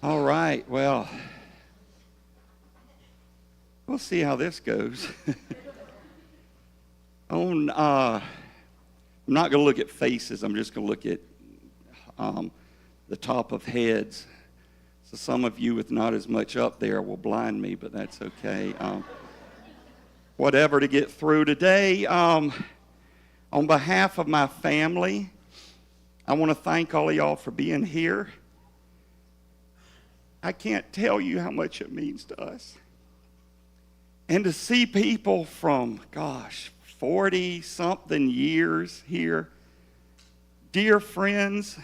All right, well, we'll see how this goes. I'm not going to look at faces. I'm just going to look at the top of heads. So some of you with not as much up there will blind me, but that's okay. Whatever to get through today. On behalf of my family, I want to thank all of y'all for being here. I can't tell you how much it means to us. And to see people from, 40-something years here, dear friends,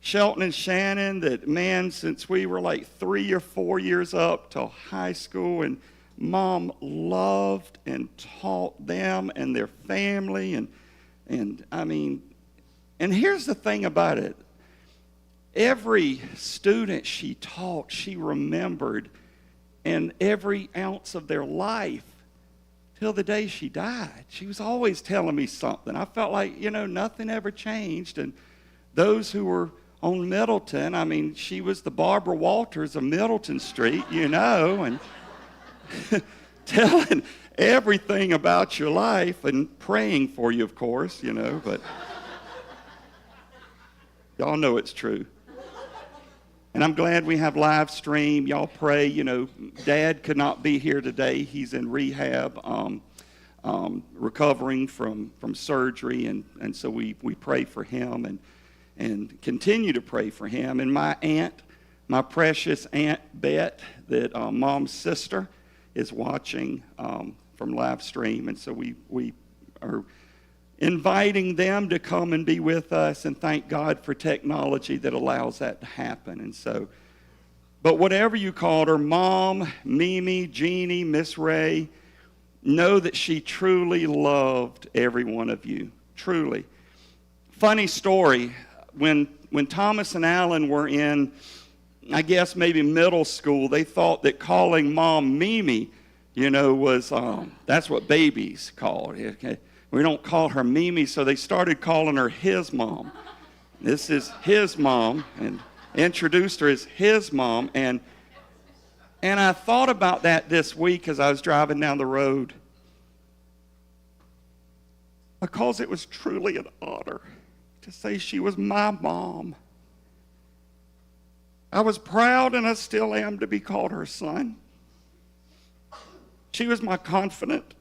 Shelton and Shannon, that, man, since we were like 3 or 4 years up till high school, and Mom loved and taught them and their family, and here's the thing about it. Every student she taught, she remembered, and every ounce of their life till the day she died. She was always telling me something. I felt like, nothing ever changed. And those who were on Middleton, she was the Barbara Walters of Middleton Street, and telling everything about your life and praying for you, of course, but y'all know it's true. And I'm glad we have live stream. Y'all pray. Dad could not be here today. He's in rehab, recovering from surgery, and so we pray for him and continue to pray for him. And my aunt, my precious Aunt Bet, that Mom's sister, is watching from live stream, and so we are inviting them to come and be with us, and thank God for technology that allows that to happen. And so, but whatever you called her, Mom, Mimi, Jeanne, Miss Rea, know that she truly loved every one of you, truly. Funny story, when Thomas and Alan were in, I guess maybe middle school, they thought that calling Mom Mimi, was, that's what babies called. Okay? We don't call her Mimi, so they started calling her his mom. This is his mom, and introduced her as his mom. And I thought about that this week as I was driving down the road, because it was truly an honor to say she was my mom. I was proud, and I still am, to be called her son. She was my confidant,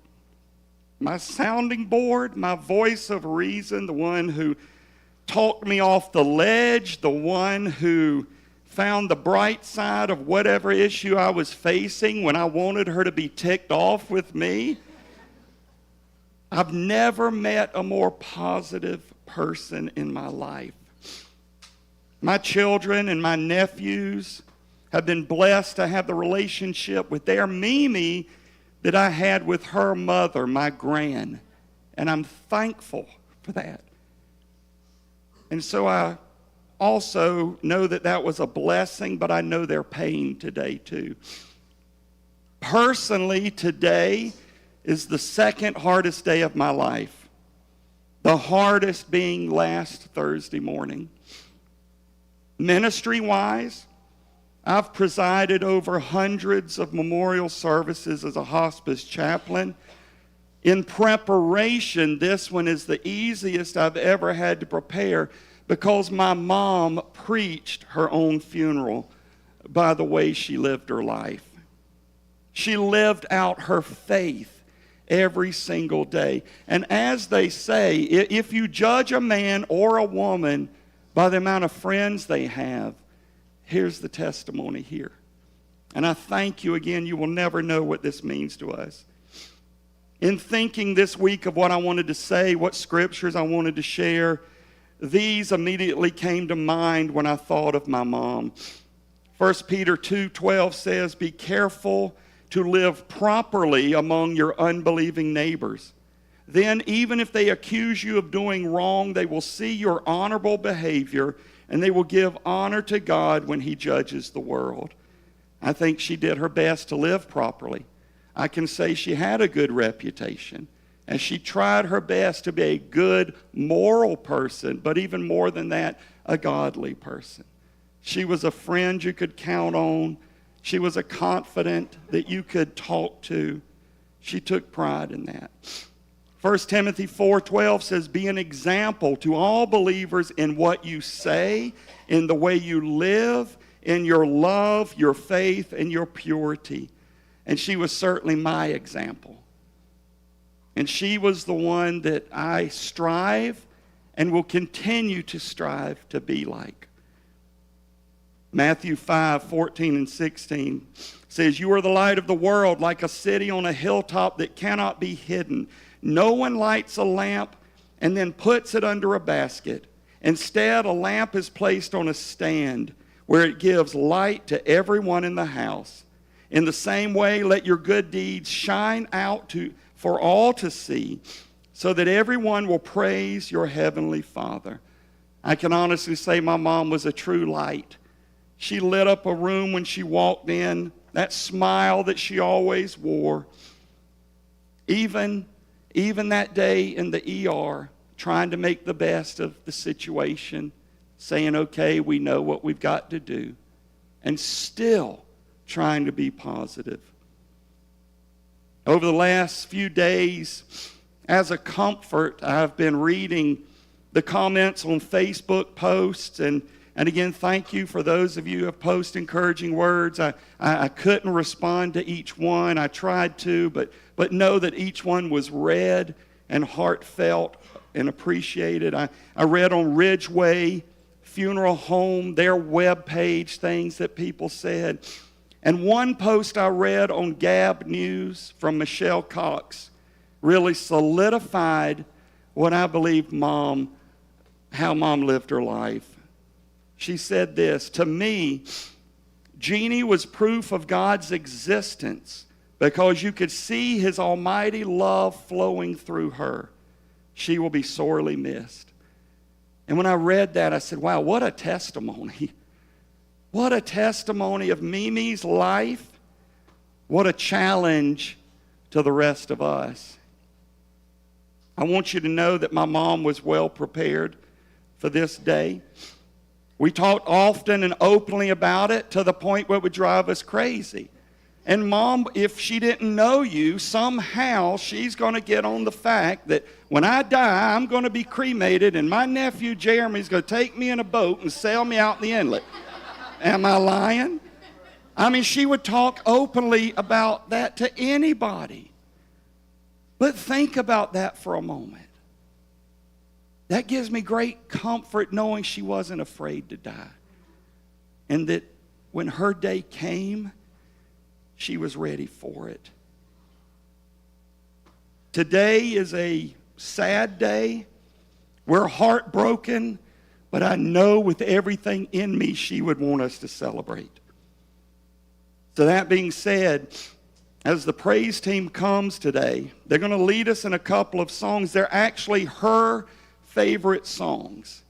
my sounding board, my voice of reason, the one who talked me off the ledge, the one who found the bright side of whatever issue I was facing when I wanted her to be ticked off with me. I've never met a more positive person in my life. My children and my nephews have been blessed to have the relationship with their Mimi that I had with her mother, my gran, and I'm thankful for that. And so I also know that was a blessing, but I know their pain today too. Personally, today is the second hardest day of my life, the hardest being last Thursday morning. Ministry-wise, I've presided over hundreds of memorial services as a hospice chaplain. In preparation, this one is the easiest I've ever had to prepare, because my mom preached her own funeral by the way she lived her life. She lived out her faith every single day. And as they say, if you judge a man or a woman by the amount of friends they have, here's the testimony here. And I thank you again. You will never know what this means to us. In thinking this week of what I wanted to say, what scriptures I wanted to share, these immediately came to mind when I thought of my mom. 1 Peter 2:12 says, "Be careful to live properly among your unbelieving neighbors. Then, even if they accuse you of doing wrong, they will see your honorable behavior, and they will give honor to God when He judges the world." I think she did her best to live properly. I can say she had a good reputation, and she tried her best to be a good moral person, but even more than that, a godly person. She was a friend you could count on. She was a confidant that you could talk to. She took pride in that. 1 Timothy 4:12 says, be an example to all believers in what you say, in the way you live, in your love, your faith, and your purity. And she was certainly my example. And she was the one that I strive and will continue to strive to be like. Matthew 5:14 and 16 says, you are the light of the world, like a city on a hilltop that cannot be hidden. No one lights a lamp and then puts it under a basket. Instead, a lamp is placed on a stand where it gives light to everyone in the house. In the same way, let your good deeds shine out for all to see, so that everyone will praise your heavenly Father. I can honestly say my mom was a true light. She lit up a room when she walked in, that smile that she always wore. Even that day in the ER, trying to make the best of the situation, saying, okay, we know what we've got to do, and still trying to be positive. Over the last few days, as a comfort, I've been reading the comments on Facebook posts, and again, thank you for those of you who have posted encouraging words. I couldn't respond to each one. I tried to, but know that each one was read and heartfelt and appreciated. I read on Ridgeway Funeral Home, their webpage, things that people said. And one post I read on Gab News from Michelle Cox really solidified what I believe how Mom lived her life. She said this, to me, Jeanne was proof of God's existence because you could see his almighty love flowing through her. She will be sorely missed. And when I read that, I said, wow, what a testimony. What a testimony of Mimi's life. What a challenge to the rest of us. I want you to know that my mom was well prepared for this day. We talked often and openly about it to the point where it would drive us crazy. And Mom, if she didn't know you, somehow she's going to get on the fact that when I die, I'm going to be cremated and my nephew Jeremy's going to take me in a boat and sail me out in the inlet. Am I lying? I mean, she would talk openly about that to anybody. But think about that for a moment. That gives me great comfort knowing she wasn't afraid to die. And that when her day came, she was ready for it. Today is a sad day. We're heartbroken, but I know with everything in me she would want us to celebrate. So that being said, as the praise team comes today, they're going to lead us in a couple of songs. They're actually her favorite songs.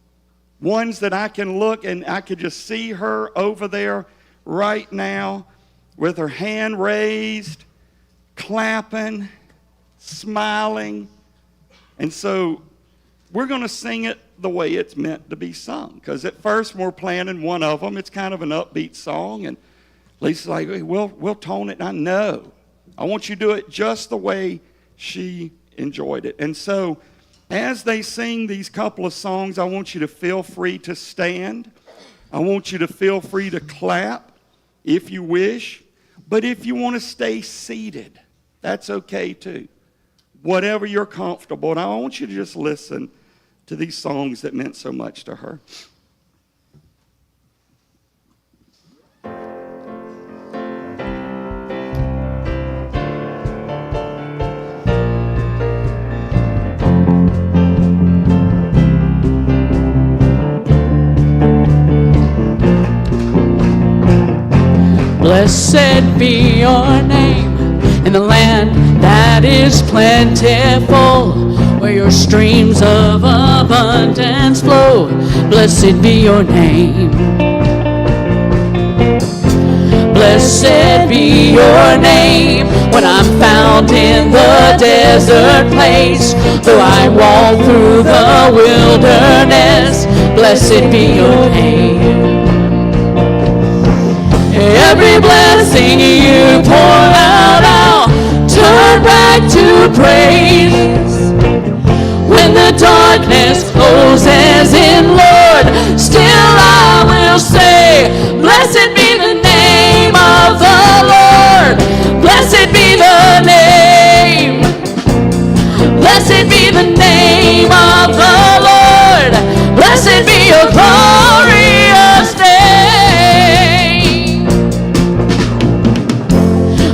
Ones that I can look and I could just see her over there right now with her hand raised, clapping, smiling. And so we're going to sing it the way it's meant to be sung. Because at first when we're planning one of them, it's kind of an upbeat song. And Lisa's like, hey, we'll tone it. And I know. I want you to do it just the way she enjoyed it. And so as they sing these couple of songs, I want you to feel free to stand. I want you to feel free to clap if you wish. But if you want to stay seated, that's okay too. Whatever you're comfortable. And I want you to just listen to these songs that meant so much to her. Blessed be your name in the land that is plentiful, where your streams of abundance flow. Blessed be your name. Blessed be your name when I'm found in the desert place, though I walk through the wilderness. Blessed be your name. every blessing you pour out, I'll turn back to praise. When the darkness closes in, Lord, still I will say, blessed be the name of the Lord. Blessed be the name. Blessed be the name of the Lord. Blessed be your glorious name.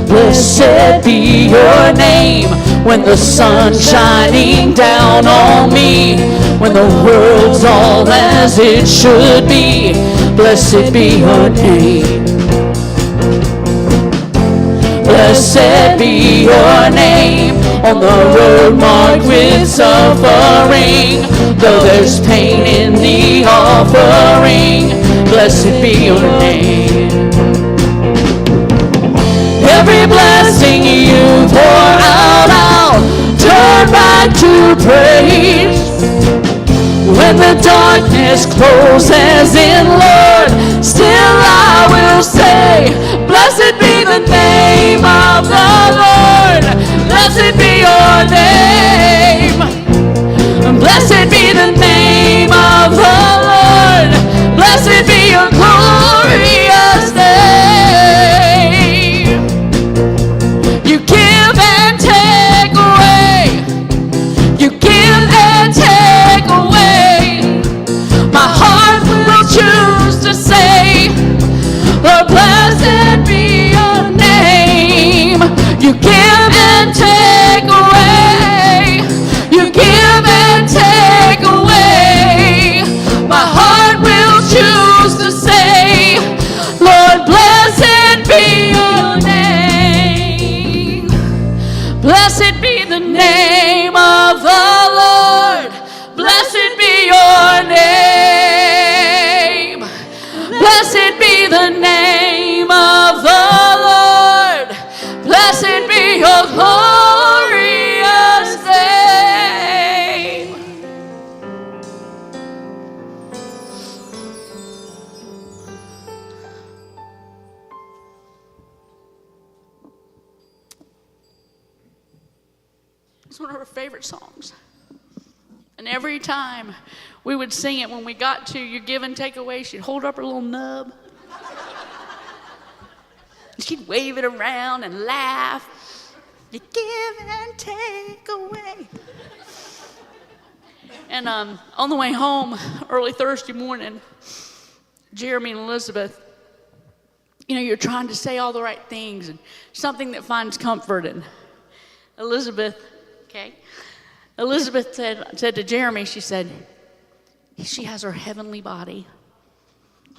Blessed be your name when the sun's shining down on me, when the world's all as it should be. Blessed be your name. Blessed be your name on the road marked with suffering, though there's pain in the offering. Blessed be your name. Every blessing you pour out, I'll turn back to praise. When the darkness closes in, Lord, still I will say, blessed be the name of the Lord. Blessed be your name. Blessed be the name of the Lord. Blessed be your glorious name. You give and take away. You give and take away. My heart will choose to say, Lord, blessed be your name. You give and take away. You give and take away. My heart will choose to say, Lord, blessed be your name. Blessed be the name of the Lord. Blessed be your name. Blessed be the name of the Lord. Blessed be your glorious name. It's one of her favorite songs. And every time we would sing it, when we got to "You Give and Take Away," she'd hold up her little nub. She'd wave it around and laugh. You give and take away. And on the way home, early Thursday morning, Jeremy and Elizabeth, you're trying to say all the right things and something that finds comfort. And Elizabeth said to Jeremy, she said, she has her heavenly body.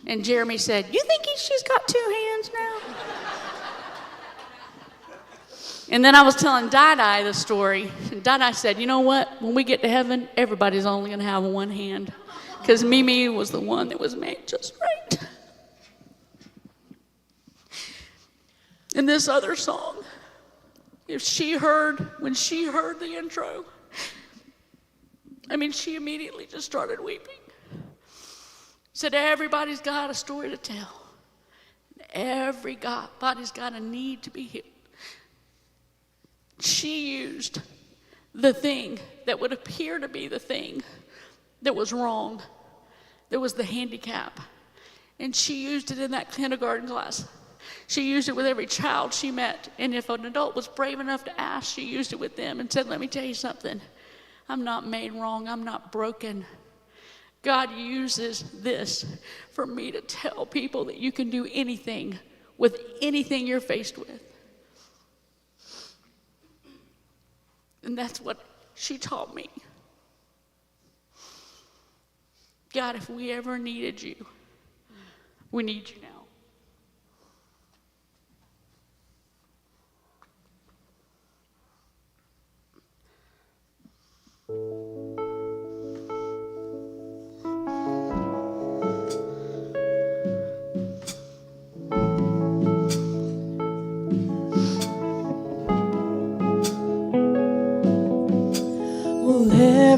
And Jeremy said, you think she's got two hands now? And then I was telling Dai the story, and Dai said, you know what? When we get to heaven, everybody's only going to have one hand, because Mimi was the one that was made just right. And this other song, when she heard the intro, she immediately just started weeping. Said everybody's got a story to tell. Everybody's got a need to be healed. She used the thing that would appear to be the thing that was wrong, that was the handicap. And she used it in that kindergarten class. She used it with every child she met. And if an adult was brave enough to ask, she used it with them and said, let me tell you something. I'm not made wrong. I'm not broken. God uses this for me to tell people that you can do anything with anything you're faced with. And that's what she taught me. God, if we ever needed you, we need you now.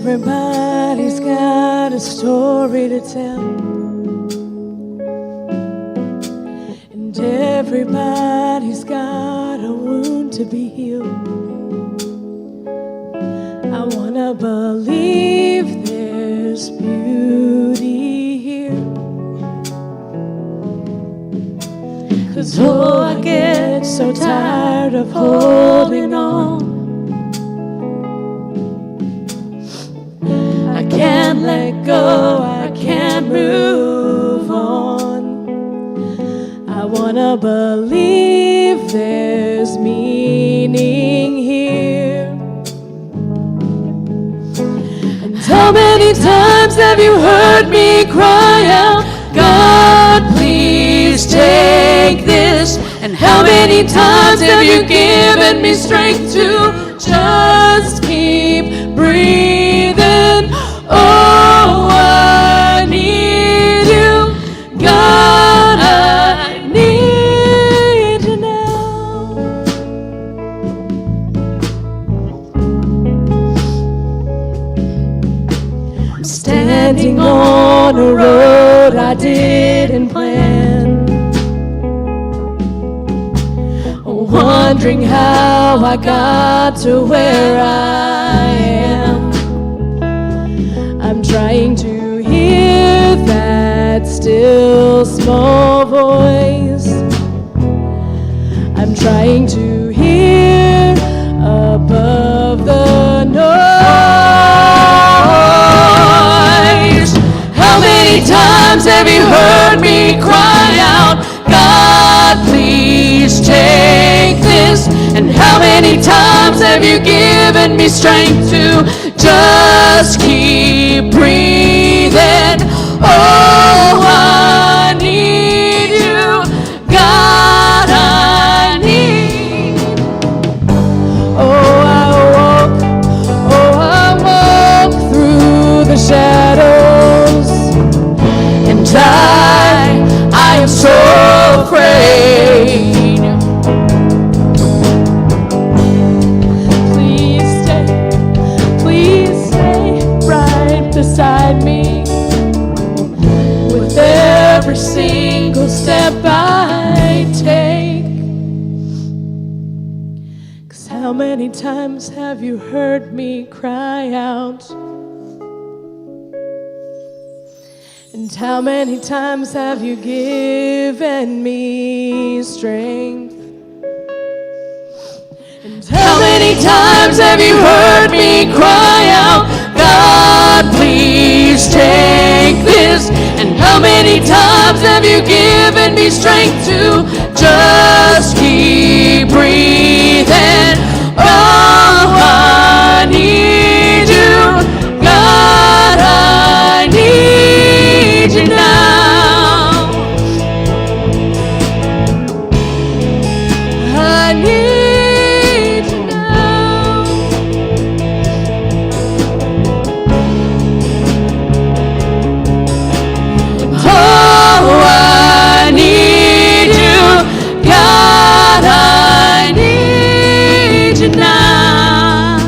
Everybody's got a story to tell, and Everybody's got a wound to be healed. I wanna believe there's beauty here. 'Cause oh, I get so tired of holding on. I can't let go, I can't move on. I wanna believe there's meaning here. And how many times have you heard me cry out, God, please take this? And how many times have you given me strength to just keep breathing? Oh, I need you, God, I need you now. I'm standing on a road I didn't plan, wondering how I got to where I am. I'm trying to hear that still small voice. I'm trying to hear above the noise. How many times have you heard me cry out, God, please take this? And how many times have you given me strength to just keep breathing? Oh, I need you, God, I need. Oh, I walk through the shadows, and I am so afraid. Beside me, with every single step I take. 'Cause how many times have you heard me cry out? And how many times have you given me strength? And how many times have you heard me cry out, God, please take this? And how many times have you given me strength to just keep breathing? Oh, I need you, God, I need you now. I need you now. Oh, I need you, God, I need you now.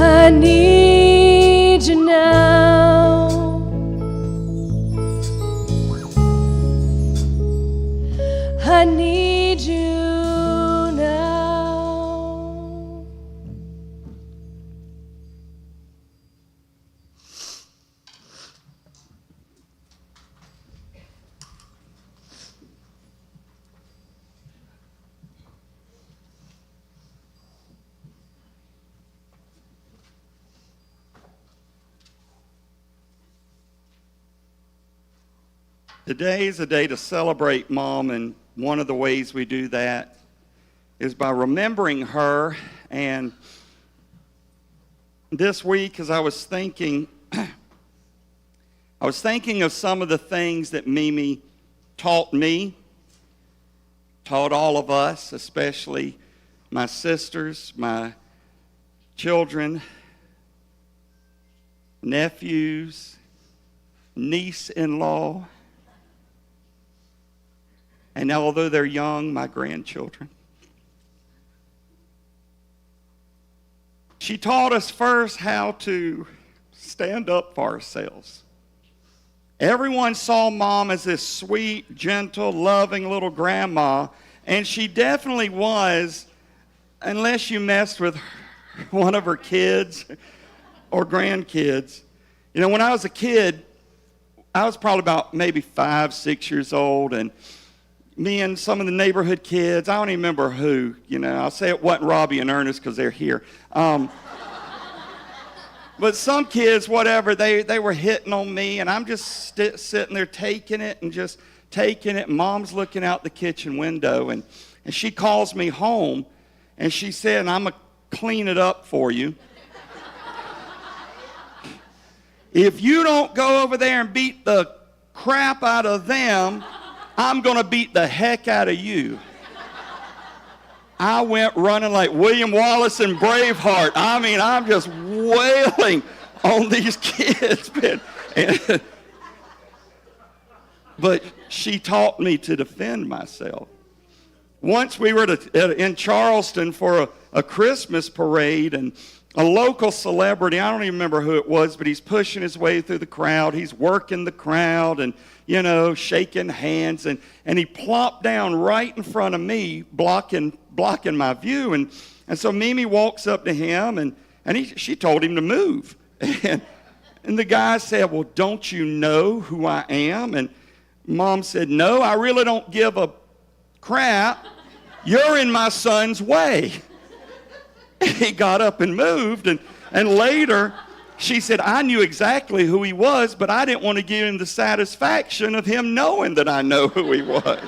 I need you now. I need you now. Today is a day to celebrate Mom, and one of the ways we do that is by remembering her. And this week, as I was thinking of some of the things that Mimi taught me, taught all of us, especially my sisters, my children, nephews, niece-in-law, and although they're young, my grandchildren. She taught us first how to stand up for ourselves, Everyone saw Mom as this sweet, gentle, loving little grandma, and she definitely was, unless you messed with one of her kids or grandkids. You know, when I was a kid, I was probably about maybe 5, 6 years old, and me and some of the neighborhood kids, I don't even remember who, you know. I'll say it wasn't Robbie and Ernest because they're here. But some kids, whatever, they were hitting on me, and I'm just sitting there taking it and just taking it. And Mom's looking out the kitchen window, and she calls me home, and she said, I'm going to clean it up for you. If you don't go over there and beat the crap out of them, I'm going to beat the heck out of you. I went running like William Wallace and Braveheart. I mean, I'm just wailing on these kids. But she taught me to defend myself. Once we were in Charleston for a Christmas parade, and a local celebrity, I don't even remember who it was, but he's pushing his way through the crowd. He's working the crowd and, you know, shaking hands. And he plopped down right in front of me, blocking my view. And so Mimi walks up to him, and she told him to move. And the guy said, well, don't you know who I am? And Mom said, no, I really don't give a crap. You're in my son's way. He got up and moved, and later she said, I knew exactly who he was, but I didn't want to give him the satisfaction of him knowing that I know who he was.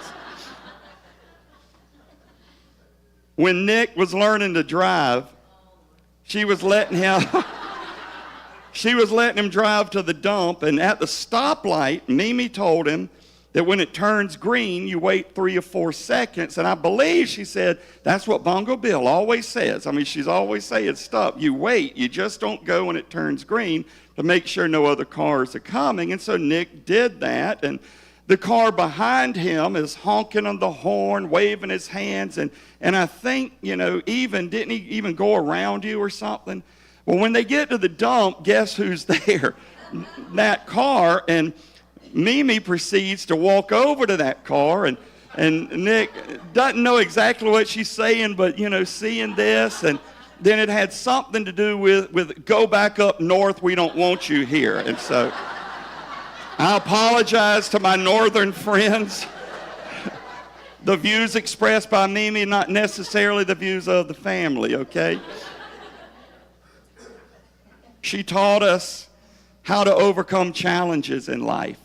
When Nick was learning to drive, she was letting him drive to the dump, and at the stoplight, Mimi told him that when it turns green, you wait 3 or 4 seconds. And I believe she said, that's what Bongo Bill always says. I mean, she's always saying, stop. You wait. You just don't go when it turns green to make sure no other cars are coming. And so Nick did that. And the car behind him is honking on the horn, waving his hands. And I think, you know, didn't he even go around you or something? Well, when they get to the dump, guess who's there? That car. And Mimi proceeds to walk over to that car, and Nick doesn't know exactly what she's saying, but, you know, seeing this, and then it had something to do with go back up north, we don't want you here. And so I apologize to my northern friends. The views expressed by Mimi, not necessarily the views of the family, okay? She taught us how to overcome challenges in life.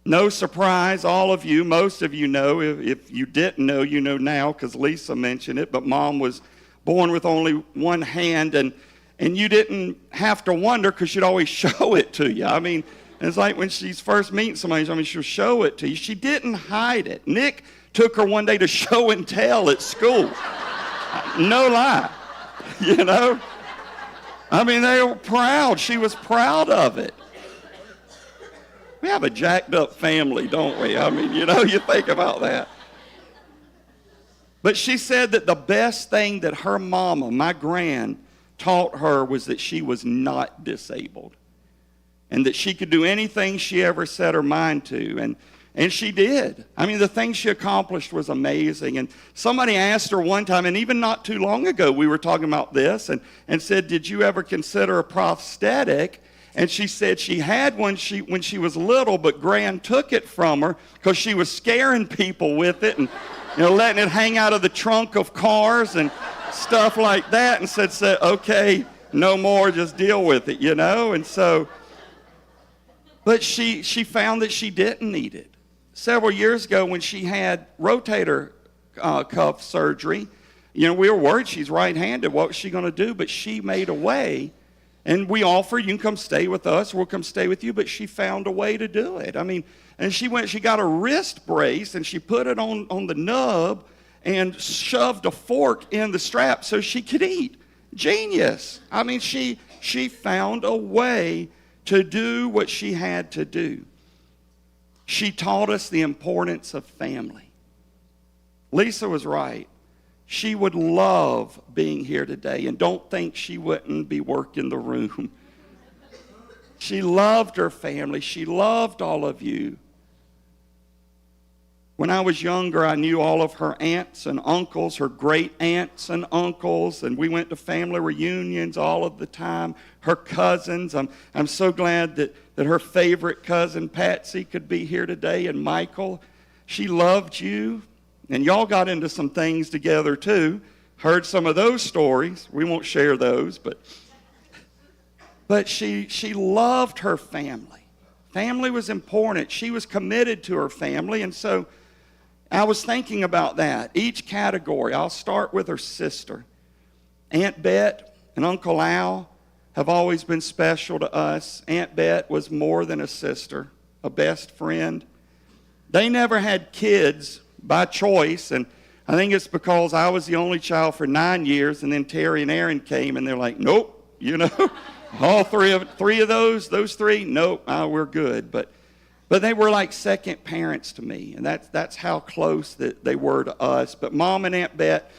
No surprise, all of you, most of you know. If you didn't know, you know now because Lisa mentioned it, but Mom was born with only one hand, and you didn't have to wonder because she'd always show it to you. I mean, it's like when she's first meeting somebody, I mean, she'll show it to you. She didn't hide it. Nick took her one day to show and tell at school. No lie, you know. I mean, they were proud. She was proud of it. We have a jacked up family, don't we? I mean, you know, you think about that. But she said that the best thing that her mama, my gran, taught her was that she was not disabled and that she could do anything she ever set her mind to. And she did. I mean, the things she accomplished was amazing. And somebody asked her one time, and even not too long ago, we were talking about this, and said, did you ever consider a prosthetic? And she said she had one when she was little, but Gran took it from her because she was scaring people with it and, you know, letting it hang out of the trunk of cars and stuff like that, and said, okay, no more, just deal with it, you know. And so, but she found that she didn't need it. Several years ago when she had rotator cuff surgery, you know, we were worried she's right-handed. What was she going to do? But she made a way. And we offered, you can come stay with us, we'll come stay with you, but she found a way to do it. I mean, and she got a wrist brace, and she put it on the nub and shoved a fork in the strap so she could eat. Genius. I mean, she found a way to do what she had to do. She taught us the importance of family. Lisa was right. She would love being here today, and don't think she wouldn't be working the room. She loved her family. She loved all of you. When I was younger, I knew all of her aunts and uncles, her great aunts and uncles, and we went to family reunions all of the time. Her cousins, I'm so glad that her favorite cousin, Patsy, could be here today, and Michael. She loved you, and y'all got into some things together too. Heard some of those stories. We won't share those, but she loved her family. Family was important. She was committed to her family, and so I was thinking about that. Each category, I'll start with her sister. Aunt Bet and Uncle Al have always been special to us. Aunt Bet was more than a sister, a best friend. They never had kids by choice, and I think it's because I was the only child for 9 years, and then Terry and Aaron came, and they're like, nope, all three of those three, nope, we're good. But they were like second parents to me, and that's how close that they were to us. But Mom and Aunt Bet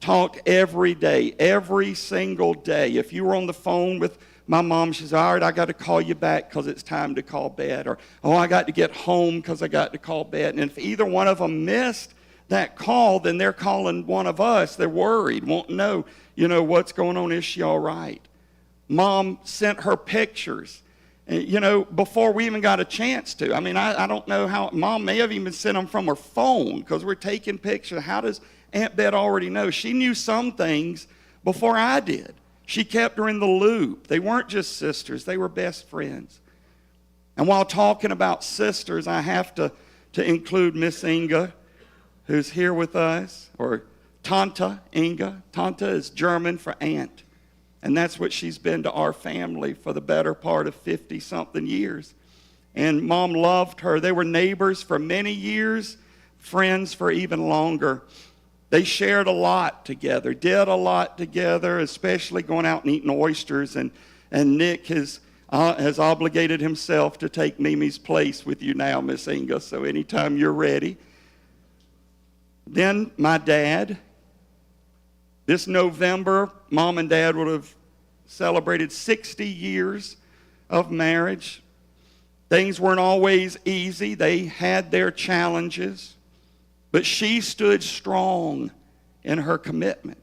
talked every day, every single day. If you were on the phone with my mom, she said, all right, I got to call you back because it's time to call Bet. Or, oh, I got to get home because I got to call Bet. And if either one of them missed that call, then they're calling one of us. They're worried, won't know, what's going on. Is she all right? Mom sent her pictures, before we even got a chance to. I mean, I don't know how. Mom may have even sent them from her phone because we're taking pictures. How does Aunt Bet already know? She knew some things before I did. She kept her in the loop. They weren't just sisters. They were best friends. And while talking about sisters, I have to include Miss Inga, who's here with us, or Tante Inga. Tante is German for aunt. And that's what she's been to our family for the better part of 50-something years. And Mom loved her. They were neighbors for many years, friends for even longer. They shared a lot together, did a lot together, especially going out and eating oysters. And Nick has obligated himself to take Mimi's place with you now, Miss Inga, so anytime you're ready. Then my dad. This November, Mom and Dad would have celebrated 60 years of marriage. Things weren't always easy. They had their challenges. But she stood strong in her commitment,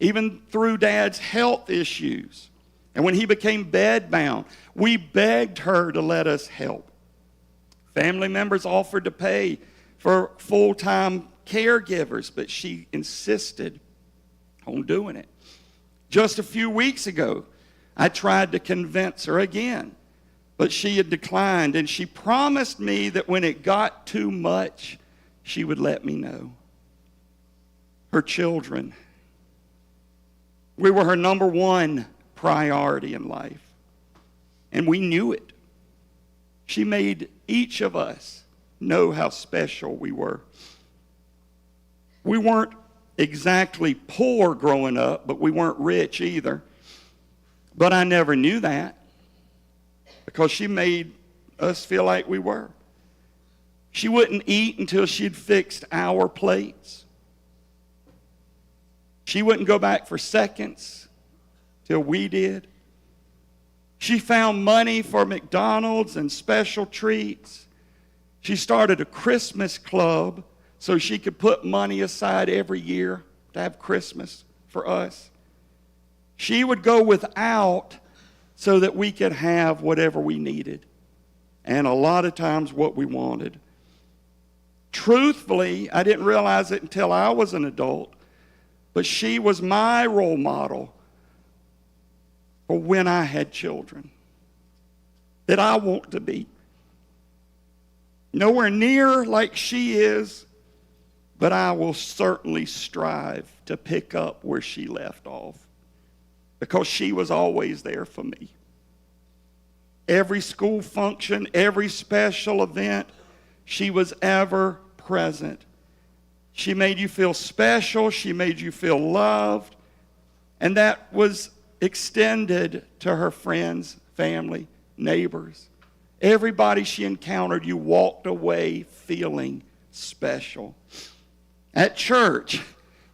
even through Dad's health issues. And when he became bedbound, we begged her to let us help. Family members offered to pay for full-time caregivers, but she insisted on doing it. Just a few weeks ago, I tried to convince her again, but she had declined, and she promised me that when it got too much, she would let me know. Her children. We were her number one priority in life, and we knew it. She made each of us know how special we were. We weren't exactly poor growing up, but we weren't rich either. But I never knew that because she made us feel like we were. She wouldn't eat until she'd fixed our plates. She wouldn't go back for seconds till we did. She found money for McDonald's and special treats. She started a Christmas club so she could put money aside every year to have Christmas for us. She would go without so that we could have whatever we needed, and a lot of times what we wanted. Truthfully, I didn't realize it until I was an adult, but she was my role model for when I had children that I want to be. Nowhere near like she is, but I will certainly strive to pick up where she left off because she was always there for me. Every school function, every special event, she was ever present. She made you feel special. She made you feel loved. And that was extended to her friends, family, neighbors. Everybody she encountered, you walked away feeling special. At church,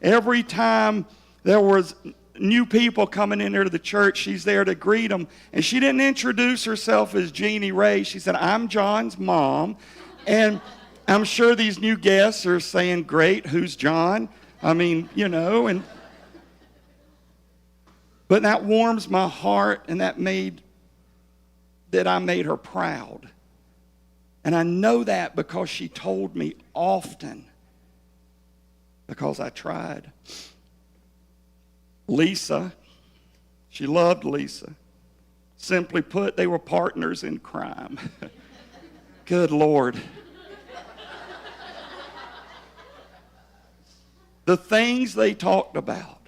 every time there was new people coming into the church, she's there to greet them. And she didn't introduce herself as Jeanne Rea. She said, I'm John's mom. And I'm sure these new guests are saying, great, who's John? I mean, but that warms my heart, and that I made her proud. And I know that because she told me often, because I tried. Lisa, she loved Lisa. Simply put, they were partners in crime. Good Lord. The things they talked about.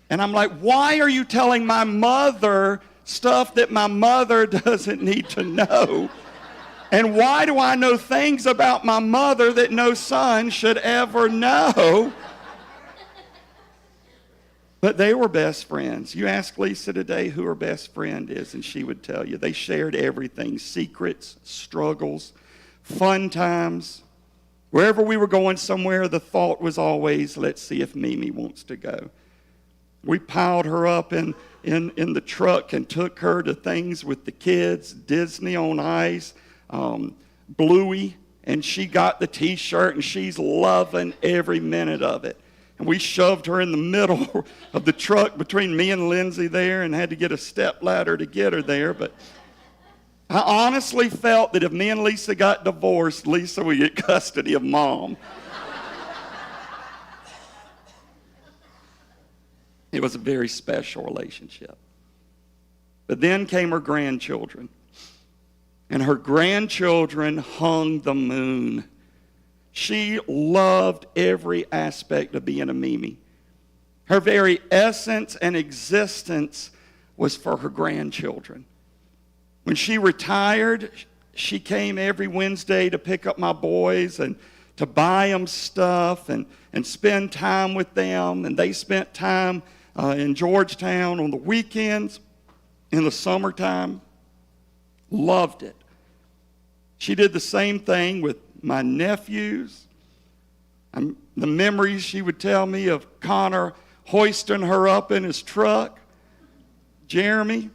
And I'm like, why are you telling my mother stuff that my mother doesn't need to know? And why do I know things about my mother that no son should ever know? But they were best friends. You ask Lisa today who her best friend is, and she would tell you. They shared everything, secrets, struggles, fun times. Wherever we were going somewhere, the thought was always, let's see if Mimi wants to go. We piled her up in the truck and took her to things with the kids, Disney on Ice, Bluey, and she got the T-shirt, and she's loving every minute of it. And we shoved her in the middle of the truck between me and Lindsay there and had to get a step ladder to get her there. But I honestly felt that if me and Lisa got divorced, Lisa would get custody of Mom. It was a very special relationship. But then came her grandchildren. And her grandchildren hung the moon. She loved every aspect of being a Mimi. Her very essence and existence was for her grandchildren. When she retired, she came every Wednesday to pick up my boys and to buy them stuff and spend time with them. And they spent time in Georgetown on the weekends, in the summertime. Loved it. She did the same thing with my nephews. And the memories she would tell me of Connor hoisting her up in his truck, Jeremy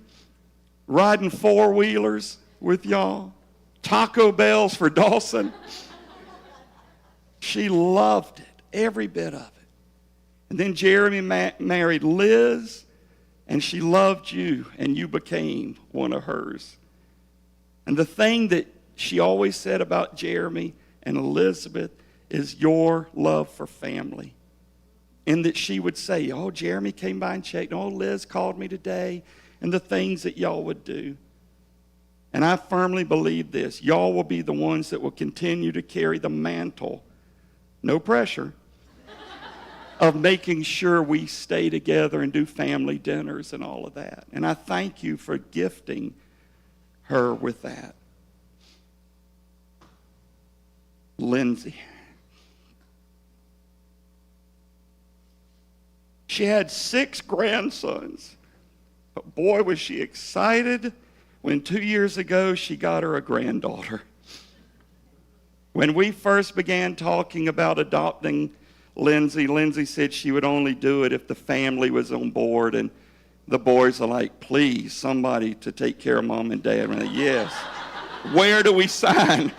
riding four-wheelers with y'all, Taco Bells for Dawson. She loved it, every bit of it. And then Jeremy married Liz, and she loved you, and you became one of hers. And the thing that she always said about Jeremy and Elizabeth is your love for family. And that she would say, oh, Jeremy came by and checked. Oh, Liz called me today. And the things that y'all would do. And I firmly believe this. Y'all will be the ones that will continue to carry the mantle, no pressure, of making sure we stay together and do family dinners and all of that. And I thank you for gifting her with that. Lindsay. She had 6 grandsons. But boy, was she excited when 2 years ago she got her a granddaughter. When we first began talking about adopting Lindsay, Lindsay said she would only do it if the family was on board. And the boys are like, please, somebody to take care of Mom and Dad. And I'm like, yes. Where do we sign?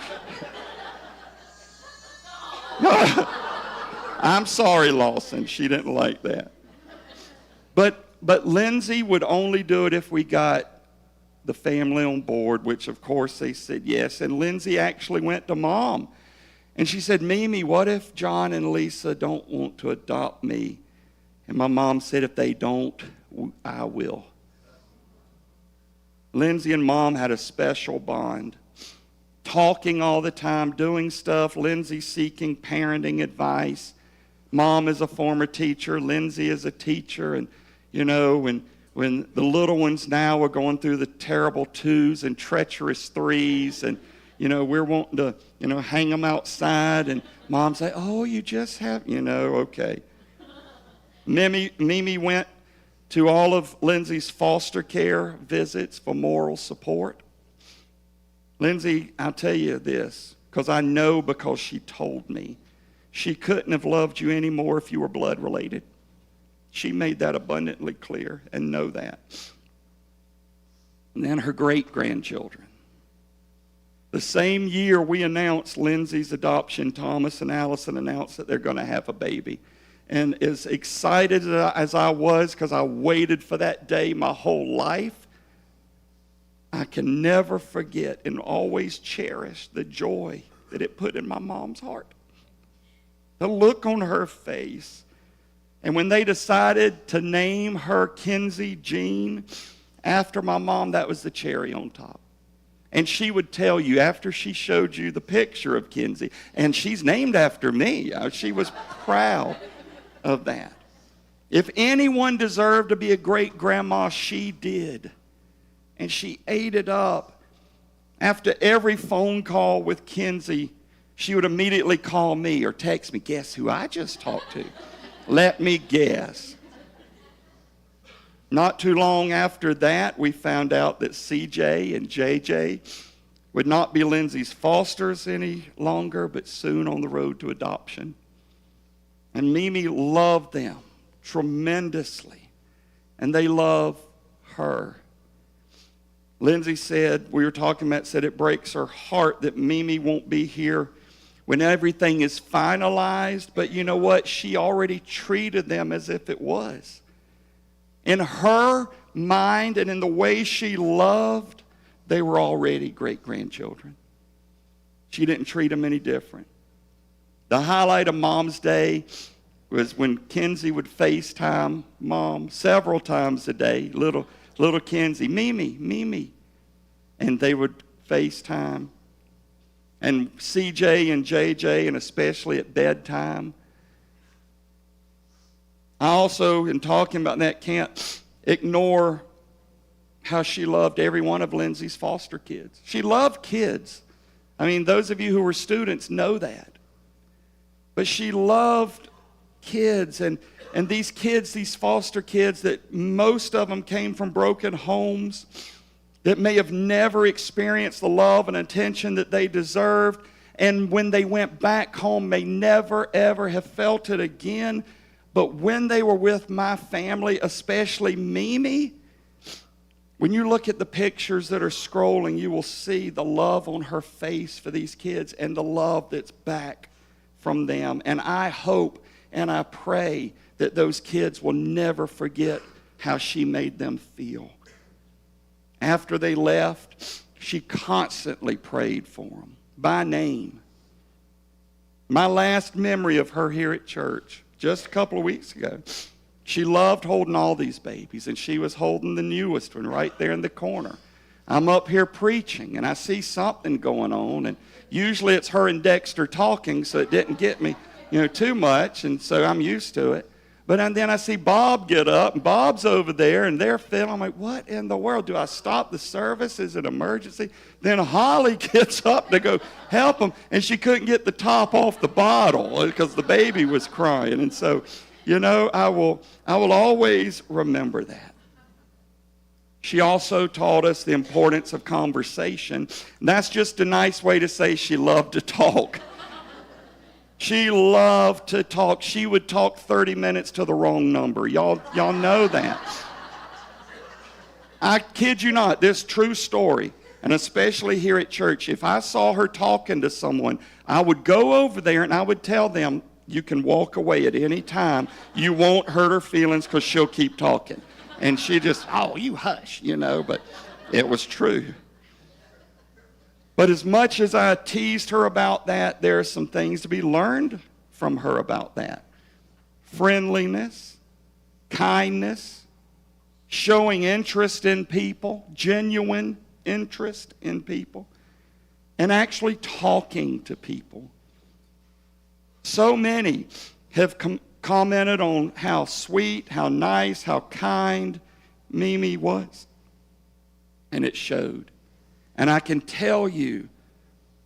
I'm sorry, Lawson. She didn't like that. But Lindsay would only do it if we got the family on board, which of course they said yes. And Lindsay actually went to Mom. And she said, Mimi, what if John and Lisa don't want to adopt me? And my mom said, if they don't, I will. Lindsay and Mom had a special bond. Talking all the time, doing stuff. Lindsay seeking parenting advice. Mom is a former teacher. Lindsay is a teacher. And, you know, when the little ones now are going through the terrible 2s and treacherous 3s, and, you know, we're wanting to, you know, hang them outside, and Mom say, oh, you just have, you know, okay. Mimi went to all of Lindsay's foster care visits for moral support. Lindsay, I'll tell you this, because I know because she told me. She couldn't have loved you any more if you were blood related. She made that abundantly clear, and know that. And then her great-grandchildren. The same year we announced Lindsay's adoption, Thomas and Allison announced that they're going to have a baby. And as excited as I was, because I waited for that day my whole life, I can never forget and always cherish the joy that it put in my mom's heart. The look on her face. And when they decided to name her Kinsey Jeanne after my mom, that was the cherry on top. And she would tell you, after she showed you the picture of Kinsey, and she's named after me. She was proud of that. If anyone deserved to be a great grandma, she did. And she ate it up. After every phone call with Kinsey, she would immediately call me or text me, guess who I just talked to? Let me guess. Not too long after that, we found out that CJ and JJ would not be Lindsay's fosters any longer, but soon on the road to adoption. And Mimi loved them tremendously, and they love her. Lindsay said, we were talking about, said it breaks her heart that Mimi won't be here when everything is finalized, but you know what? She already treated them as if it was. In her mind and in the way she loved, they were already great-grandchildren. She didn't treat them any different. The highlight of Mom's Day was when Kinsey would FaceTime Mom several times a day, little Kinsey, Mimi. And they would FaceTime. And CJ and JJ, and especially at bedtime. I also, in talking about that, can't ignore how she loved every one of Lindsay's foster kids. She loved kids. I mean, those of you who were students know that. But she loved kids, and these kids, these foster kids, that most of them came from broken homes, that may have never experienced the love and attention that they deserved, and when they went back home may never ever have felt it again. But when they were with my family, especially Mimi, when you look at the pictures that are scrolling, you will see the love on her face for these kids and the love that's back from them. And I hope and I pray that those kids will never forget how she made them feel. After they left, she constantly prayed for them by name. My last memory of her here at church, just a couple of weeks ago, she loved holding all these babies, and she was holding the newest one right there in the corner. I'm up here preaching, and I see something going on, and usually it's her and Dexter talking, so it didn't get me, too much, and so I'm used to it. But then I see Bob get up, and Bob's over there, and they're filling. I'm like, what in the world? Do I stop the service? Is it an emergency? Then Holly gets up to go help them, and she couldn't get the top off the bottle because the baby was crying. And so, I will always remember that. She also taught us the importance of conversation. And that's just a nice way to say she loved to talk. She loved to talk. She would talk 30 minutes to the wrong number. Y'all know that. I kid you not, this true story, and especially here at church, if I saw her talking to someone, I would go over there and I would tell them, you can walk away at any time. You won't hurt her feelings because she'll keep talking. And she just, oh, you hush, but it was true. But as much as I teased her about that, there are some things to be learned from her about that. Friendliness, kindness, showing interest in people, genuine interest in people, and actually talking to people. So many have commented on how sweet, how nice, how kind Mimi was. And it showed. And I can tell you,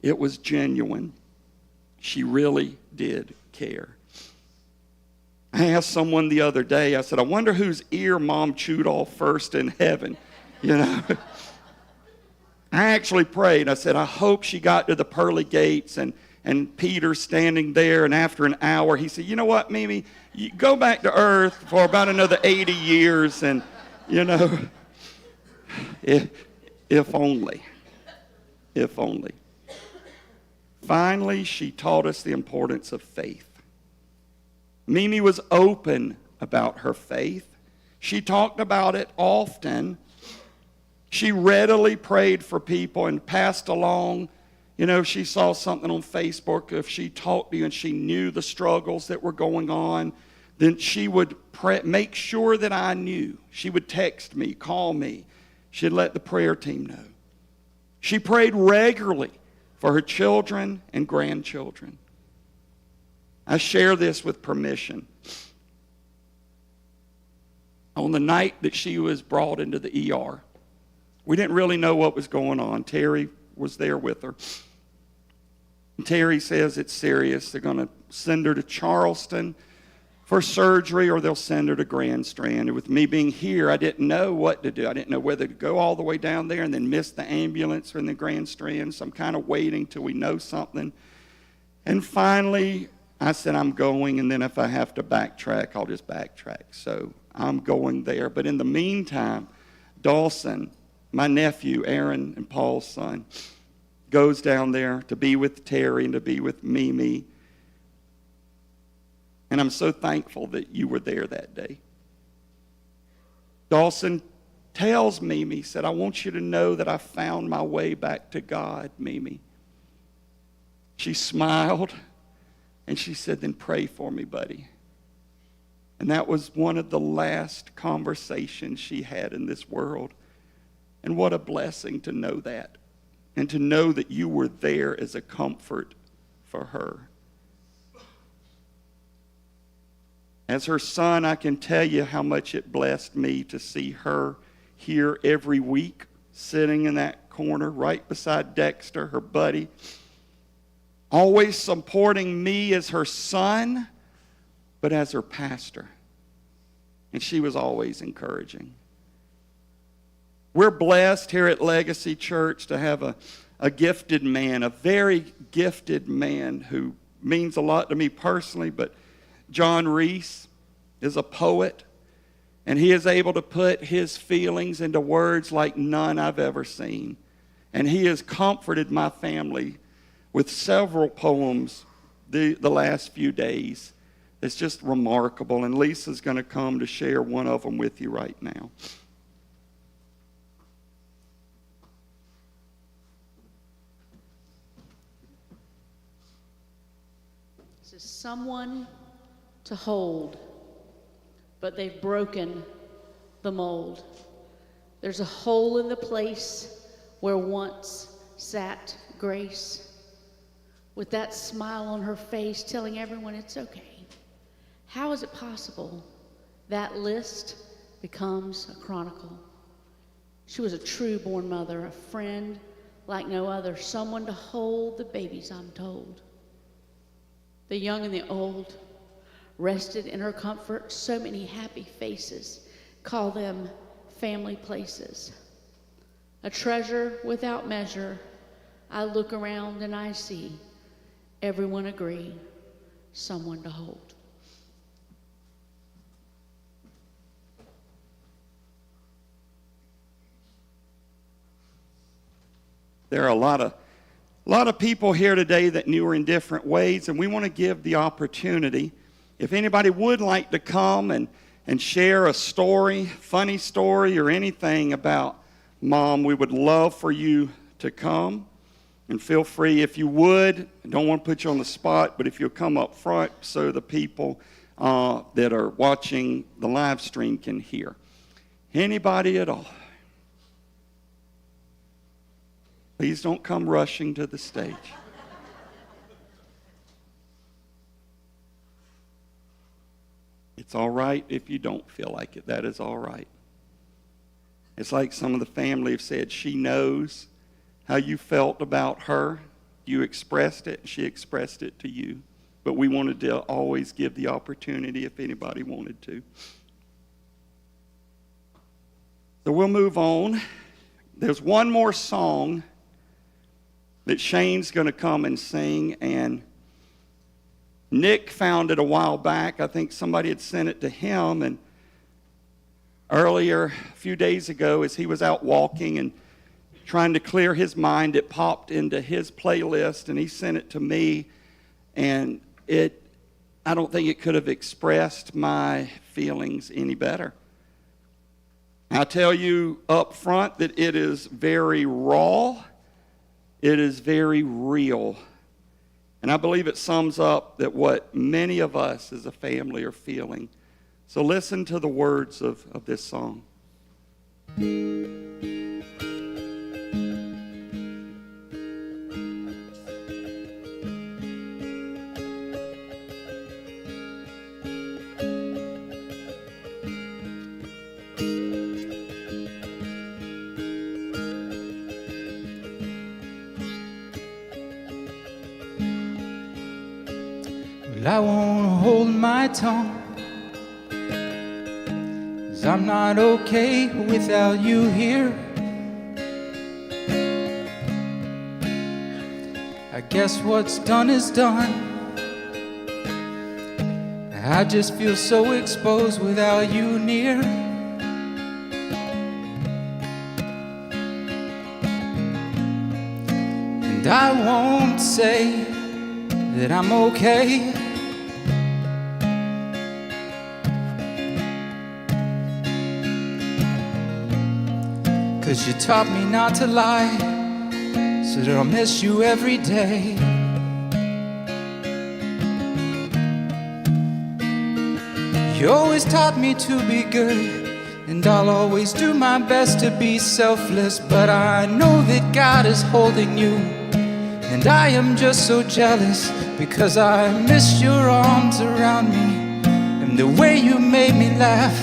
it was genuine. She really did care. I asked someone the other day, I said, I wonder whose ear Mom chewed off first in heaven. I actually prayed. I said, I hope she got to the pearly gates and and Peter standing there, and after an hour, he said, you know what, Mimi, you go back to earth for about another 80 years, and, you know, if only. If only. Finally, she taught us the importance of faith. Mimi was open about her faith. She talked about it often. She readily prayed for people and passed along. You know, she saw something on Facebook. If she talked to you and she knew the struggles that were going on, then she would make sure that I knew. She would text me, call me. She'd let the prayer team know. She prayed regularly for her children and grandchildren. I share this with permission. On the night that she was brought into the ER, we didn't really know what was going on. Terry was there with her. And Terry says it's serious. They're going to send her to Charleston for surgery, or they'll send her to Grand Strand. And with me being here, I didn't know what to do. I didn't know whether to go all the way down there and then miss the ambulance or in the Grand Strand. So I'm kind of waiting till we know something. And finally, I said, I'm going, and then if I have to backtrack, I'll just backtrack. So I'm going there. But in the meantime, Dawson, my nephew, Aaron and Paul's son, goes down there to be with Terry and to be with Mimi. And I'm so thankful that you were there that day. Dawson tells Mimi, said, I want you to know that I found my way back to God, Mimi. She smiled, and she said, then pray for me, buddy. And that was one of the last conversations she had in this world. And what a blessing to know that. And to know that you were there as a comfort for her. As her son, I can tell you how much it blessed me to see her here every week, sitting in that corner right beside Dexter, her buddy, always supporting me as her son, but as her pastor. And she was always encouraging. We're blessed here at Legacy Church to have a gifted man, a very gifted man who means a lot to me personally, but Jeanne Rea is a poet, and he is able to put his feelings into words like none I've ever seen. And he has comforted my family with several poems the last few days. It's just remarkable, and Lisa's going to come to share one of them with you right now. This is someone to hold, but they've broken the mold. There's a hole in the place where once sat Grace, with that smile on her face telling everyone it's okay. How is it possible that list becomes a chronicle? She was a true born mother, a friend like no other, someone to hold the babies, I'm told. The young and the old rested in her comfort. So many happy faces call them family places. A treasure without measure. I look around and I see everyone agree, someone to hold. There are a lot of people here today that knew her in different ways, and we want to give the opportunity. If anybody would like to come and share a story, funny story, or anything about Mom, we would love for you to come. And feel free, if you would, I don't want to put you on the spot, but if you'll come up front so the people that are watching the live stream can hear. Anybody at all? Please don't come rushing to the stage. It's all right if you don't feel like it. That is all right. It's like some of the family have said, she knows how you felt about her. You expressed it, and she expressed it to you. But we wanted to always give the opportunity if anybody wanted to. So we'll move on. There's one more song that Shane's going to come and sing. And Nick found it a while back. I think somebody had sent it to him. And earlier, a few days ago, as he was out walking and trying to clear his mind, it popped into his playlist, and he sent it to me. And I don't think it could have expressed my feelings any better. I tell you up front that it is very raw. It is very real. And I believe it sums up that what many of us as a family are feeling. So listen to the words of this song. I won't hold my tongue, 'cause I'm not okay without you here. I guess what's done is done. I just feel so exposed without you near. And I won't say that I'm okay, 'cause you taught me not to lie, so that I'll miss you every day. You always taught me to be good, and I'll always do my best to be selfless. But I know that God is holding you, and I am just so jealous, because I miss your arms around me, and the way you made me laugh.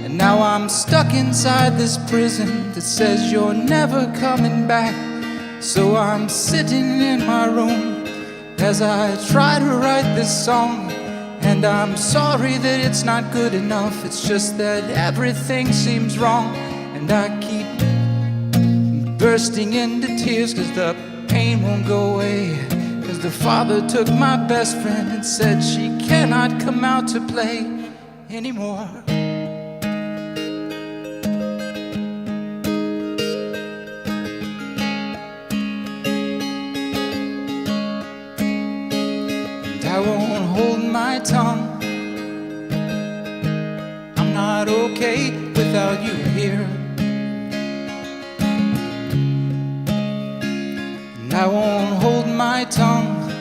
And now I'm stuck inside this prison that says you're never coming back. So I'm sitting in my room as I try to write this song. And I'm sorry that it's not good enough, it's just that everything seems wrong. And I keep bursting into tears, 'cause the pain won't go away. 'Cause the father took my best friend and said she cannot come out to play anymore. I won't hold my tongue. I'm not okay without you here. And I won't hold my tongue,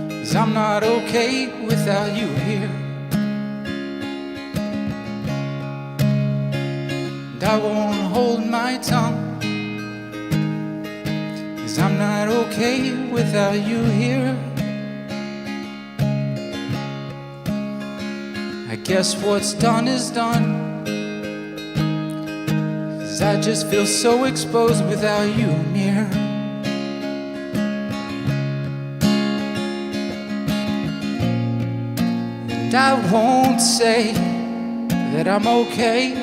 'cause I'm not okay without you here. And I won't hold my tongue, 'cause I'm not okay without you here. I guess what's done is done, 'cause I just feel so exposed without you near. And I won't say that I'm okay,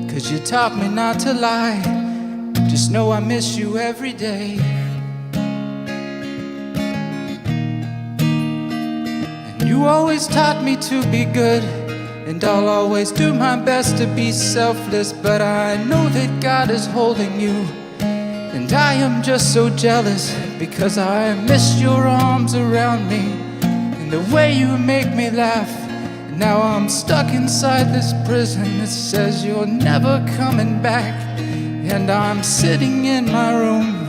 'cause you taught me not to lie. Just know I miss you every day. And you always taught me to be good, and I'll always do my best to be selfless. But I know that God is holding you, and I am just so jealous, because I miss your arms around me, and the way you make me laugh. And now I'm stuck inside this prison that says you're never coming back. And I'm sitting in my room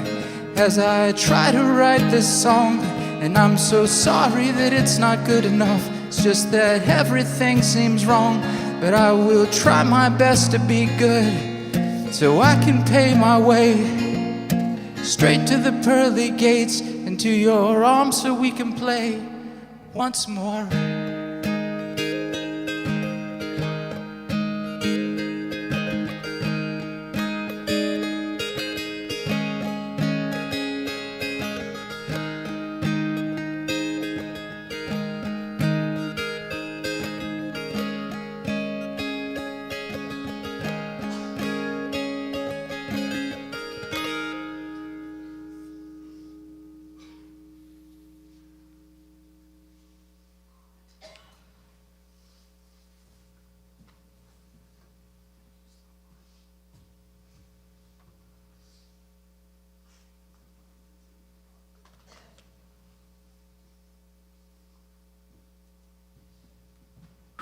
as I try to write this song. And I'm so sorry that it's not good enough, it's just that everything seems wrong. But I will try my best to be good, so I can pay my way straight to the pearly gates, and to your arms, so we can play once more.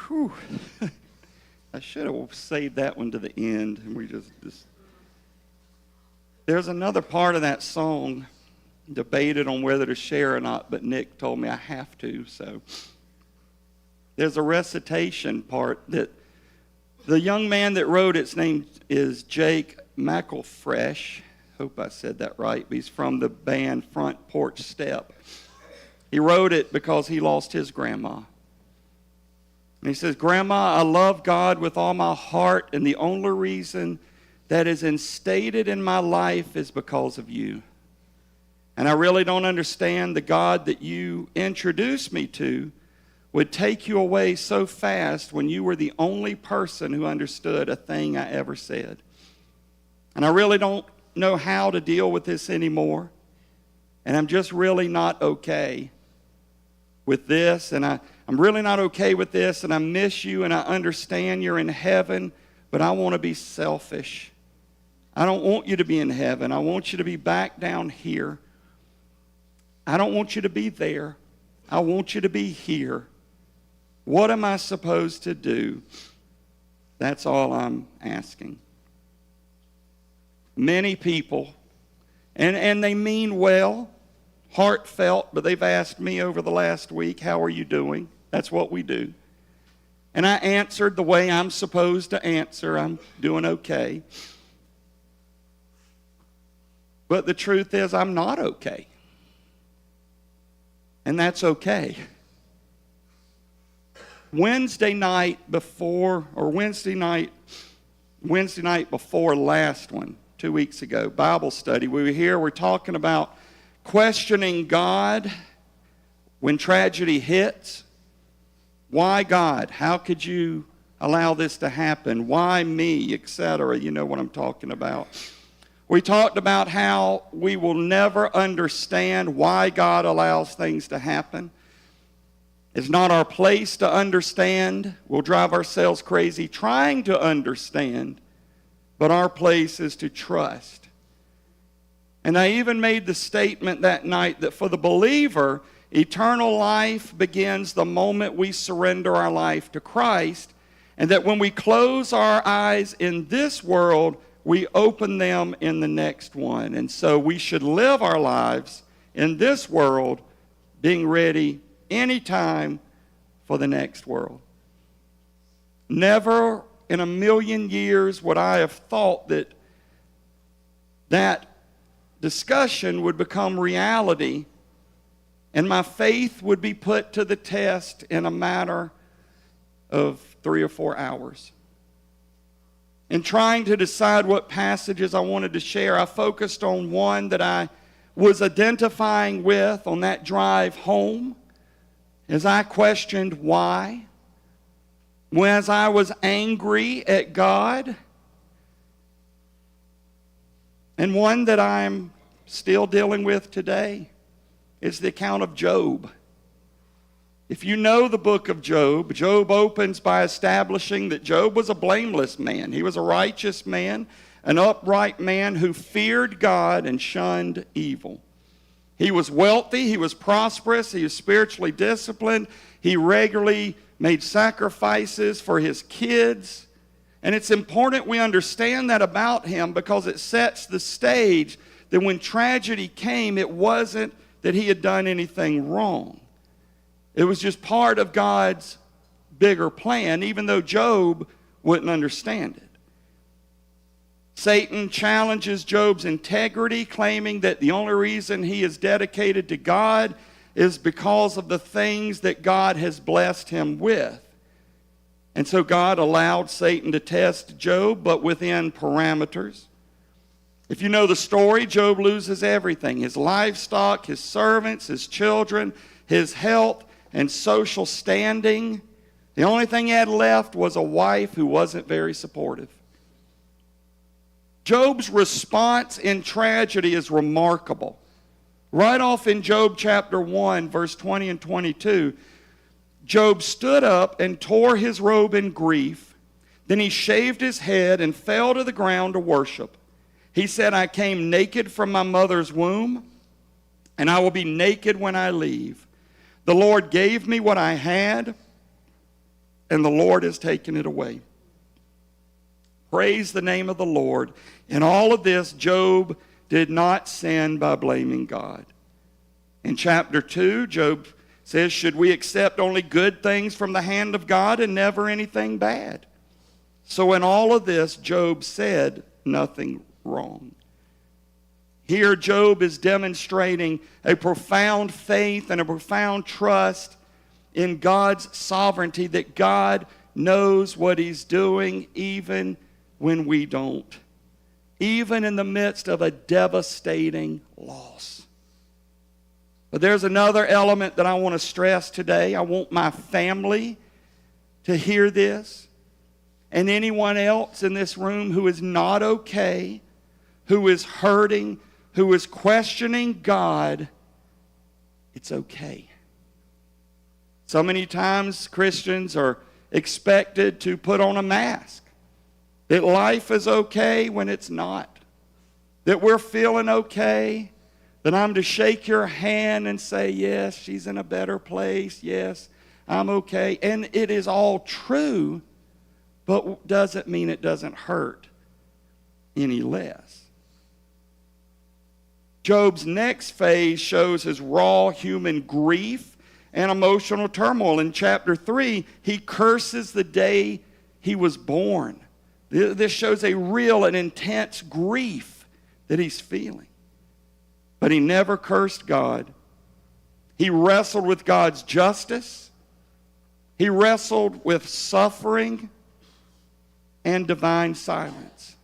Whew. I should have saved that one to the end. And we just. There's another part of that song, debated on whether to share or not, but Nick told me I have to. So there's a recitation part that the young man that wrote its name is Jake McElfresh. Hope I said that right. He's from the band Front Porch Step. He wrote it because he lost his grandma. And he says, Grandma, I love God with all my heart, and the only reason that is instated in my life is because of you. And I really don't understand the God that you introduced me to would take you away so fast when you were the only person who understood a thing I ever said. And I really don't know how to deal with this anymore. And I'm just really not okay with this. And I'm really not okay with this. And I miss you and I understand you're in heaven, but I want to be selfish. I don't want you to be in heaven. I want you to be back down here. I don't want you to be there. I want you to be here. What am I supposed to do? That's all I'm asking. Many people, and they mean well, heartfelt, but they've asked me over the last week, how are you doing? That's what we do. And I answered the way I'm supposed to answer. I'm doing okay. But the truth is, I'm not okay. And that's okay. Wednesday night before last one, 2 weeks ago, Bible study, we were here, we're talking about questioning God when tragedy hits. Why God? How could you allow this to happen? Why me? Etc. You know what I'm talking about. We talked about how we will never understand why God allows things to happen. It's not our place to understand. We'll drive ourselves crazy trying to understand. But our place is to trust. And I even made the statement that night that for the believer, eternal life begins the moment we surrender our life to Christ. And that when we close our eyes in this world, we open them in the next one. And so we should live our lives in this world being ready anytime for the next world. Never in a million years would I have thought that discussion would become reality and my faith would be put to the test in a matter of 3 or 4 hours. In trying to decide what passages I wanted to share, I focused on one that I was identifying with on that drive home as I questioned why, as I was angry at God, and one that I'm still dealing with today is the account of Job. If you know the book of Job, Job opens by establishing that Job was a blameless man. He was a righteous man, an upright man who feared God and shunned evil. He was wealthy, he was prosperous, he was spiritually disciplined. He regularly made sacrifices for his kids. And it's important we understand that about him because it sets the stage that when tragedy came, it wasn't that he had done anything wrong. It was just part of God's bigger plan, even though Job wouldn't understand it. Satan challenges Job's integrity, claiming that the only reason he is dedicated to God is because of the things that God has blessed him with. And so God allowed Satan to test Job, but within parameters. If you know the story, Job loses everything: his livestock, his servants, his children, his health, and social standing. The only thing he had left was a wife who wasn't very supportive. Job's response in tragedy is remarkable. Right off in Job chapter 1, verse 20 and 22, Job stood up and tore his robe in grief. Then he shaved his head and fell to the ground to worship. He said, I came naked from my mother's womb, and I will be naked when I leave. The Lord gave me what I had, and the Lord has taken it away. Praise the name of the Lord. In all of this, Job did not sin by blaming God. In chapter 2, Job says, should we accept only good things from the hand of God and never anything bad? So in all of this, Job said nothing wrong. Here, Job is demonstrating a profound faith and a profound trust in God's sovereignty, that God knows what he's doing even when we don't, even in the midst of a devastating loss. But there's another element that I want to stress today. I want my family to hear this, and anyone else in this room who is not okay, who is hurting, who is questioning God. It's okay. So many times Christians are expected to put on a mask, that life is okay when it's not, that we're feeling okay, that I'm to shake your hand and say, yes, she's in a better place, yes, I'm okay. And it is all true, but doesn't mean it doesn't hurt any less. Job's next phase shows his raw human grief and emotional turmoil. In chapter 3, he curses the day he was born. This shows a real and intense grief that he's feeling. But he never cursed God. He wrestled with God's justice. He wrestled with suffering and divine silence.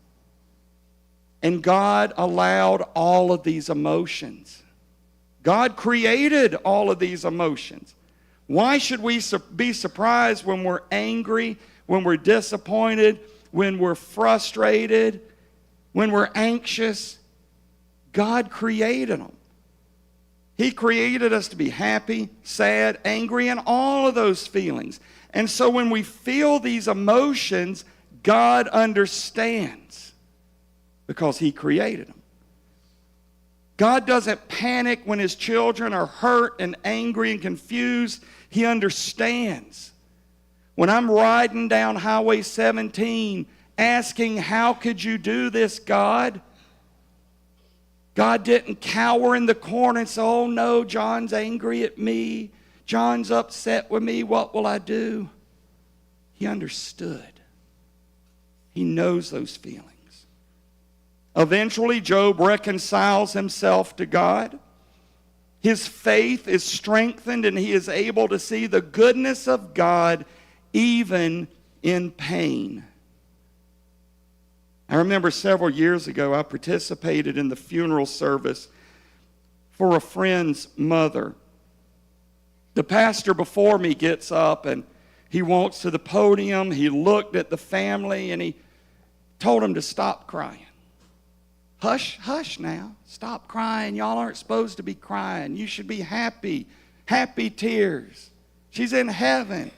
And God allowed all of these emotions. God created all of these emotions. Why should we be surprised when we're angry, when we're disappointed, when we're frustrated, when we're anxious? God created them. He created us to be happy, sad, angry, and all of those feelings. And so when we feel these emotions, God understands because he created them. God doesn't panic when his children are hurt and angry and confused. He understands. When I'm riding down Highway 17 asking, how could you do this, God? God didn't cower in the corner and say, oh no, John's angry at me. John's upset with me. What will I do? He understood. He knows those feelings. Eventually, Job reconciles himself to God. His faith is strengthened and he is able to see the goodness of God even in pain. I remember several years ago, I participated in the funeral service for a friend's mother. The pastor before me gets up and he walks to the podium. He looked at the family and he told them to stop crying. Hush, hush now. Stop crying. Y'all aren't supposed to be crying. You should be happy. Happy tears. She's in heaven.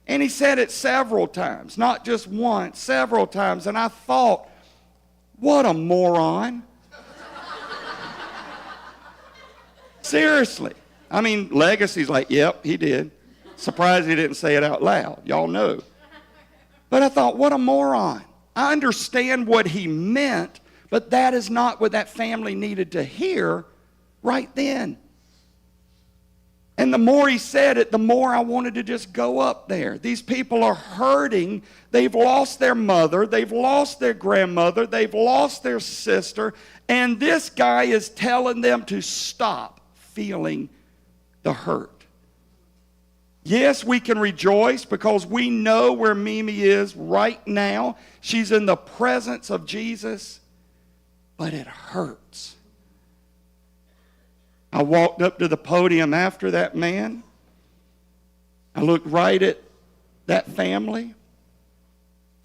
And he said it several times, not just once, several times. And I thought, what a moron. Seriously. I mean, Legacy's like, yep, he did. Surprised he didn't say it out loud. Y'all know. But I thought, what a moron. I understand what he meant, but that is not what that family needed to hear right then. And the more he said it, the more I wanted to just go up there. These people are hurting. They've lost their mother. They've lost their grandmother. They've lost their sister. And this guy is telling them to stop feeling the hurt. Yes, we can rejoice because we know where Mimi is right now. She's in the presence of Jesus. But it hurts. I walked up to the podium after that man. I looked right at that family.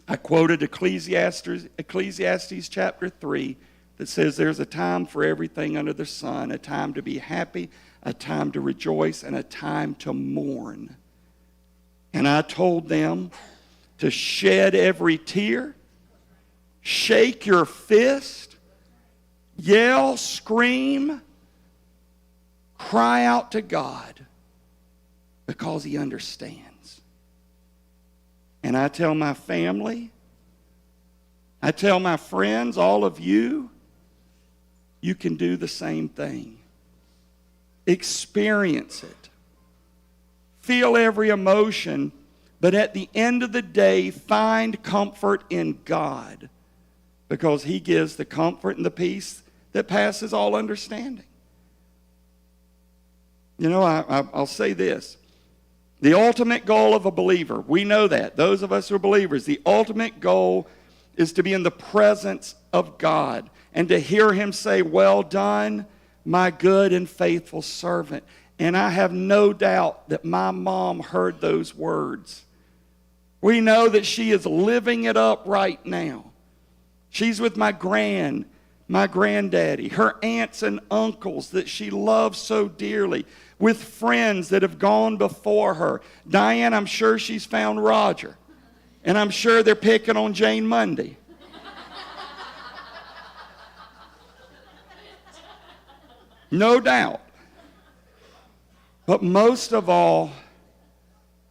I quoted Ecclesiastes chapter 3 that says there's a time for everything under the sun, a time to be happy, a time to rejoice, and a time to mourn. And I told them to shed every tear, shake your fist, yell, scream, cry out to God because he understands. And I tell my family, I tell my friends, all of you, you can do the same thing. Experience it. Feel every emotion, but at the end of the day, find comfort in God, because He gives the comfort and the peace that passes all understanding. You know, I'll say this. The ultimate goal of a believer, we know that. Those of us who are believers, the ultimate goal is to be in the presence of God and to hear Him say, "Well done, my good and faithful servant." And I have no doubt that my mom heard those words. We know that she is living it up right now. She's with my granddaddy, her aunts and uncles that she loves so dearly, with friends that have gone before her. Diane, I'm sure she's found Roger. And I'm sure they're picking on Jane Monday. No doubt. But most of all,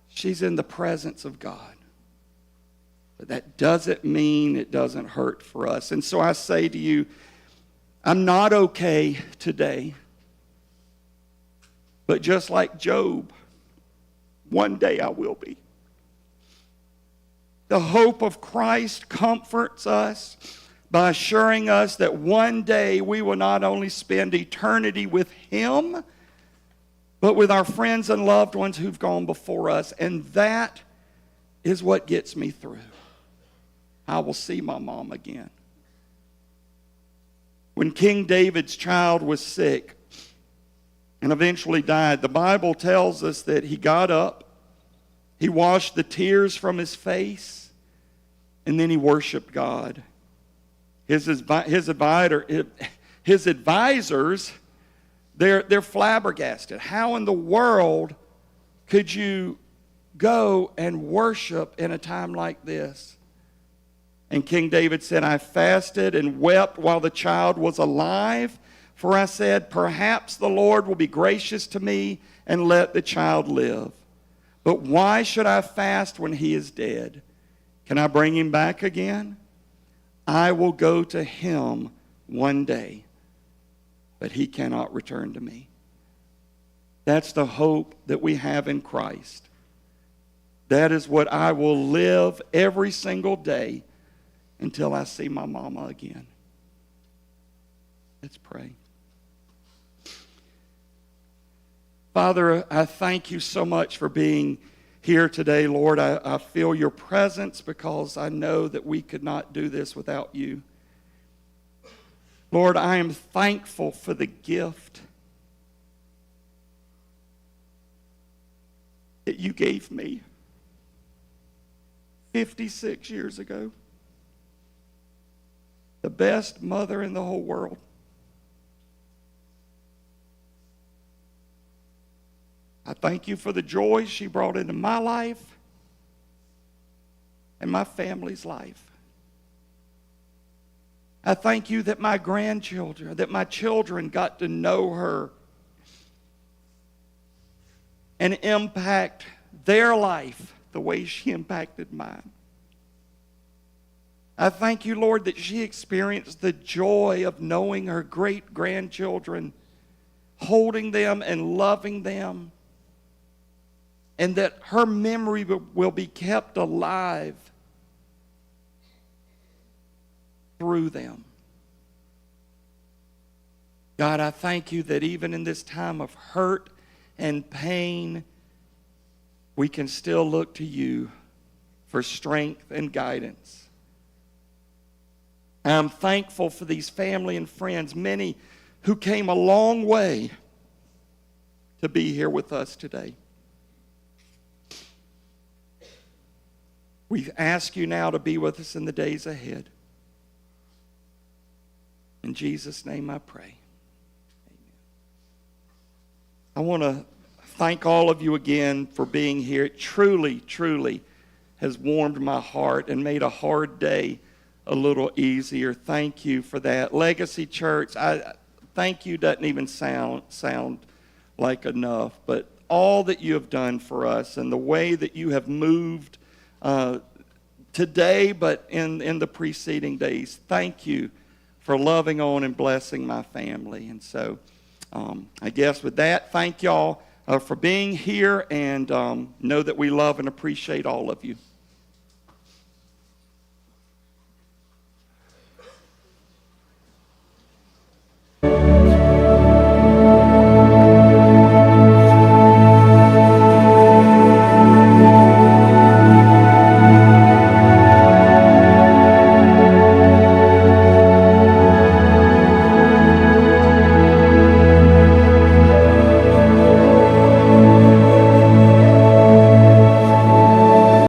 she's in the presence of God. But that doesn't mean it doesn't hurt for us. And so I say to you, I'm not okay today. But just like Job, one day I will be. The hope of Christ comforts us by assuring us that one day we will not only spend eternity with Him, but with our friends and loved ones who've gone before us. And that is what gets me through. I will see my mom again. When King David's child was sick and eventually died, the Bible tells us that he got up, he washed the tears from his face, and then he worshiped God. His advisors, they're flabbergasted. How in the world could you go and worship in a time like this? And King David said, "I fasted and wept while the child was alive, for I said, perhaps the Lord will be gracious to me and let the child live. But why should I fast when he is dead? Can I bring him back again? I will go to him one day, but he cannot return to me." That's the hope that we have in Christ. That is what I will live every single day until I see my mama again. Let's pray. Father, I thank you so much for being here today, Lord. I feel your presence because I know that we could not do this without you. Lord, I am thankful for the gift that you gave me 56 years ago. The best mother in the whole world. I thank you for the joy she brought into my life and my family's life. I thank you that my grandchildren, that my children got to know her and impact their life the way she impacted mine. I thank you, Lord, that she experienced the joy of knowing her great-grandchildren, holding them and loving them, and that her memory will be kept alive through them. God, I thank you that even in this time of hurt and pain, we can still look to you for strength and guidance. I'm thankful for these family and friends, many who came a long way to be here with us today. We ask you now to be with us in the days ahead. In Jesus' name I pray. Amen. I want to thank all of you again for being here. It truly, truly has warmed my heart and made a hard day a little easier. Thank you for that. Legacy Church, thank you doesn't even sound like enough, but all that you have done for us and the way that you have moved today, but in the preceding days. Thank you for loving on and blessing my family. And so I guess with that, thank y'all for being here, and know that we love and appreciate all of you.